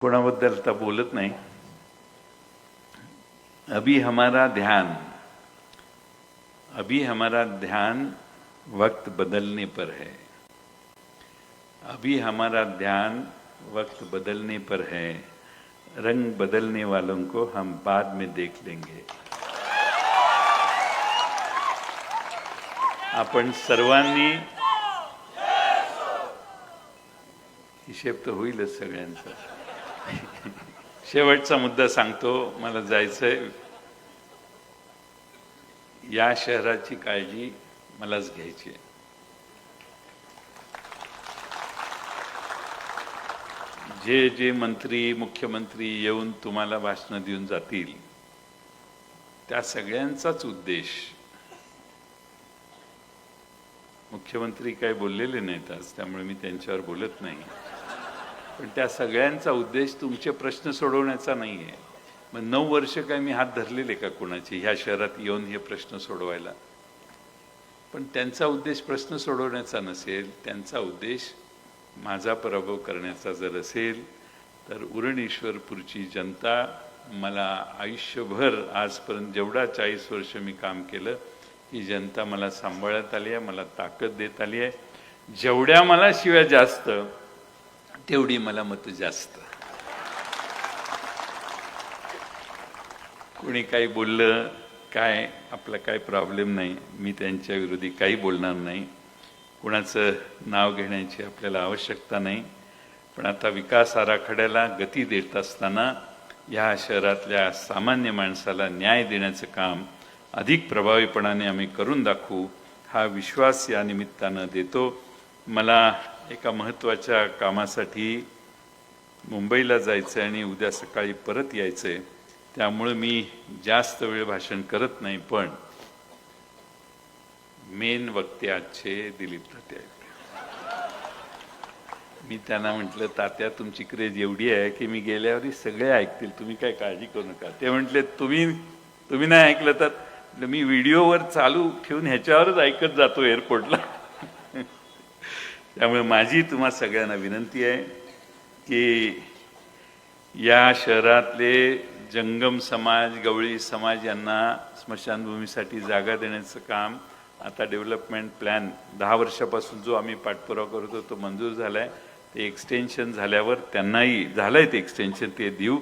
कोणाबद्दल तर बोलत नहीं। अभी हमारा ध्यान वक्त बदलने पर है। अभी हमारा ध्यान वक्त बदलने पर है। रंग बदलने वालों को हम बाद में देख लेंगे। आपण सर्वांनी हिशेब तर होईलच सगळ्यांचा। शेवटचा मुद्दा सांगतो, मला जायचंय। या शहराची काळजी मलाच घ्यायची आहे। जे जे मंत्री मुख्यमंत्री येऊन तुम्हाला भाषण देऊन जातील, त्या सगळ्यांचाच उद्देश, मुख्यमंत्री काय बोललेले नाहीत आज, त्यामुळे मी त्यांच्यावर बोलत नाही, पण त्या सगळ्यांचा उद्देश तुमचे प्रश्न सोडवण्याचा नाहीये। मग 9 वर्ष काय मी हात धरलेले का कोणाचे ह्या शहरात येऊन हे प्रश्न सोडवायला? पण त्यांचा उद्देश प्रश्न सोडवण्याचा नसेल, त्यांचा उद्देश माझा पराभव करण्याचा जर असेल, तर उरणईश्वरपूरची जनता मला आयुष्यभर आजपर्यंत जेवढा 40 वर्ष मी काम केलं, ही जनता मला सांभाळत आली आहे, मला ताकद देत आली आहे। जेवढ्या मला शिव्या जास्त, तेवढी मला मतं जास्त। कोणी काही बोललं काय, आपला काय प्रॉब्लेम नाही, मी त्यांच्या विरोधी काही बोलणार नाही, कुणाचं नाव घेण्याची आपल्याला आवश्यकता नाही। पण आता विकास आराखड्याला गती देत असताना या शहरातल्या सामान्य माणसाला न्याय देण्याचं काम अधिक प्रभावीपणाने आम्ही करून दाखवू, हा विश्वास या निमित्तानं देतो। मला एका महत्त्वाच्या कामासाठी मुंबईला जायचं आणि उद्या सकाळी परत यायचंय, त्यामुळे मी जास्त वेळ भाषण करत नाही। पण मेन वक्ते आजचे दिलीप तात्या आहेत। मी त्यांना म्हटलं, तात्या तुमची क्रेज एवढी आहे की मी गेल्यावरही सगळे ऐकतील, तुम्ही काय काळजी करू नका। ते म्हटले, तुम्ही नाही ऐकलं तर मी व्हिडिओवर चालू ठेवून ह्याच्यावरच ऐकत जातो एअरपोर्टला। त्यामुळे माझी तुम्हा सगळ्यांना विनंती आहे की या शहरातले जंगम समाज, गवळी समाज यांना स्मशानभूमीसाठी जागा देण्याचं काम आता डेव्हलपमेंट प्लॅन 10 वर्षापासून जो आम्ही पाठपुरावा करतो तो मंजूर झालाय। ते एक्सटेन्शन झाल्यावर त्यांनाही झालंय ते एक्सटेन्शन, ते देऊ।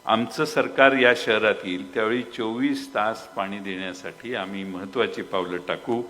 आमचं सरकार या शहरात येईल त्यावेळी 24 तास पाणी देण्यासाठी आम्ही महत्त्वाची पावलं टाकू।